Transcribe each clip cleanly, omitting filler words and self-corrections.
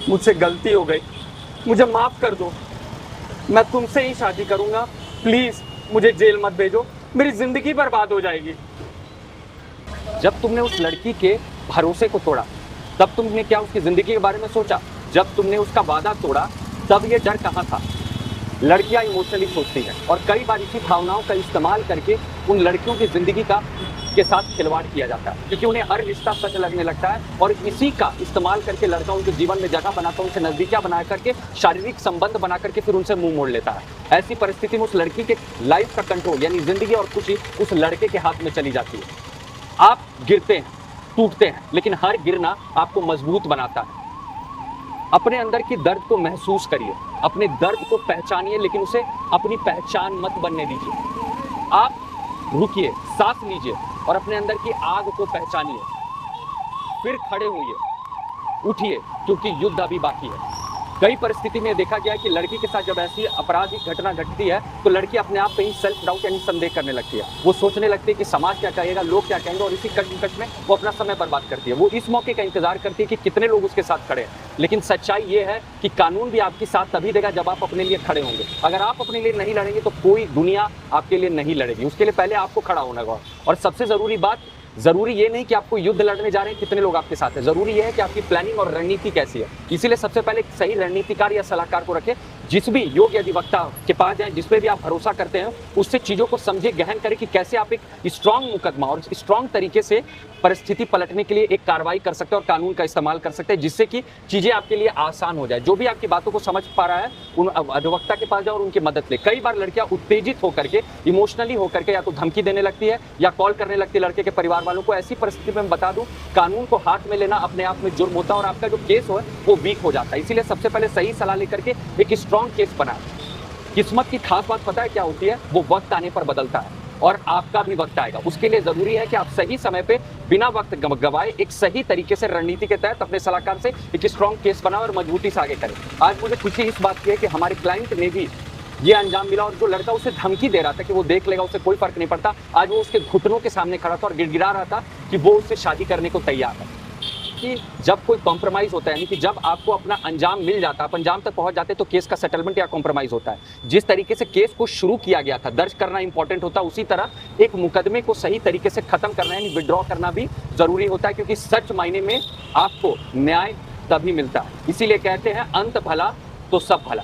मुझसे गलती हो गई, मुझे माफ कर दो। मैं तुमसे ही शादी करूंगा। प्लीज मुझे जेल मत भेजो, मेरी जिंदगी बर्बाद हो जाएगी। जब तुमने उस लड़की के भरोसे को तोड़ा, तब तुमने क्या उसकी जिंदगी के बारे में सोचा? जब तुमने उसका वादा तोड़ा, तब ये डर कहाँ था? लड़कियां इमोशनली सोचती हैं और कई बार इसी भावनाओं का इस्तेमाल करके उन लड़कियों की जिंदगी के साथ खिलवाड़ किया जाता है, क्योंकि उन्हें हर रिश्ता सच लगने लगता है और इसी का इस्तेमाल करके लड़का उनके जीवन में जगह बनाता है, उनसे नजदीकियां बना करके, शारीरिक संबंध बना करके फिर उनसे मुंह मोड़ लेता है। ऐसी परिस्थिति में उस लड़की के लाइफ का कंट्रोल यानी जिंदगी और खुशी उस लड़के के हाथ में चली जाती है। आप गिरते हैं, टूटते हैं, लेकिन हर गिरना आपको मजबूत बनाता है। अपने अंदर की दर्द को महसूस करिए, अपने दर्द को पहचानिए, लेकिन उसे अपनी पहचान मत बनने दीजिए। आप रुकिए, सांस लीजिए और अपने अंदर की आग को पहचानिए। फिर खड़े होइए, उठिए, क्योंकि युद्ध अभी बाकी है। कई परिस्थिति में देखा गया है कि लड़की के साथ जब ऐसी आपराधिक घटना घटती है तो लड़की अपने आप पे ही सेल्फ डाउट यानी संदेह करने लगती है। वो सोचने लगती है कि समाज क्या कहेगा, लोग क्या कहेंगे, और इसी कश्मकश में वो अपना समय बर्बाद करती है। वो इस मौके का इंतजार करती है कि कितने लोग उसके साथ खड़े हैं। लेकिन सच्चाई ये है कि कानून भी आपकी साथ तभी देगा जब आप अपने लिए खड़े होंगे। अगर आप अपने लिए नहीं लड़ेंगे तो कोई दुनिया आपके लिए नहीं लड़ेगी। उसके लिए पहले आपको खड़ा होना होगा। और सबसे जरूरी बात, जरूरी ये नहीं कि आपको युद्ध लड़ने जा रहे हैं कितने लोग आपके साथ हैं, जरूरी ये है कि आपकी प्लानिंग और रणनीति कैसी है। इसीलिए सबसे पहले एक सही रणनीतिकार या सलाहकार को रखें, जिस भी योग्य अधिवक्ता के पास जाएं, जिस पे भी आप भरोसा करते हैं, उससे चीजों को समझे, गहन करें कि कैसे आप एक स्ट्रांग मुकदमा और स्ट्रांग तरीके से परिस्थिति पलटने के लिए एक कार्रवाई कर सकते हैं और कानून का इस्तेमाल कर सकते हैं, जिससे कि चीजें आपके लिए आसान हो जाए। जो भी आपकी बातों को समझ पा रहा है उन अधिवक्ता के पास जाओ और उनकी मदद ले। कई बार लड़कियां उत्तेजित होकर के, इमोशनली होकर के या तो धमकी देने लगती है या कॉल करने लगती है लड़के के परिवार वालों को। ऐसी परिस्थिति में बता दूं, कानून को हाथ में लेना अपने आप में जुर्म होता है और आपका जो केस हो वो वीक हो जाता है। इसीलिए सबसे पहले सही सलाह लेकर के एक स्ट्रांग केस बनाएं। किस्मत की खास बात पता है क्या होती है? वो वक्त आने पर बदलता है और आपका भी वक्त आएगा। उसके लिए जरूरी है कि आप सही समय पे बिना वक्त गवाए एक सही तरीके से रणनीति के तहत अपने सलाहकार से एक स्ट्रांग केस बनाओ और मजबूती से आगे करें। आज मुझे खुशी इस बात की है कि हमारे क्लाइंट ने भी ये अंजाम मिला और जो लड़का उसे धमकी दे रहा था कि वो देख लेगा, उसे कोई फर्क नहीं पड़ता, आज वो उसके घुटनों के सामने खड़ा था और गिड़गिड़ा रहा था कि वो उससे शादी करने को तैयार है। कि जब कोई कॉम्प्रोमाइज होता है, यानी कि जब आपको अपना अंजाम मिल जाता है, आप अंजाम तक पहुंच जाते हैं, तो केस का सेटलमेंट या कॉम्प्रोमाइज होता है। जिस तरीके से केस को शुरू किया गया था, दर्ज करना इंपॉर्टेंट होता है, उसी तरह एक मुकदमे को सही तरीके से खत्म करना यानी विड्रॉ करना भी जरूरी होता है, क्योंकि सच मायने में आपको न्याय तभी मिलता है। इसीलिए कहते हैं अंत भला तो सब भला।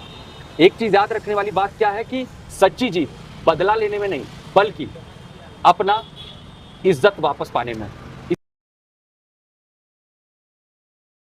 एक चीज याद रखने वाली बात क्या है कि सच्ची जीत बदला लेने में नहीं, बल्कि अपना इज्जत वापस पाने में।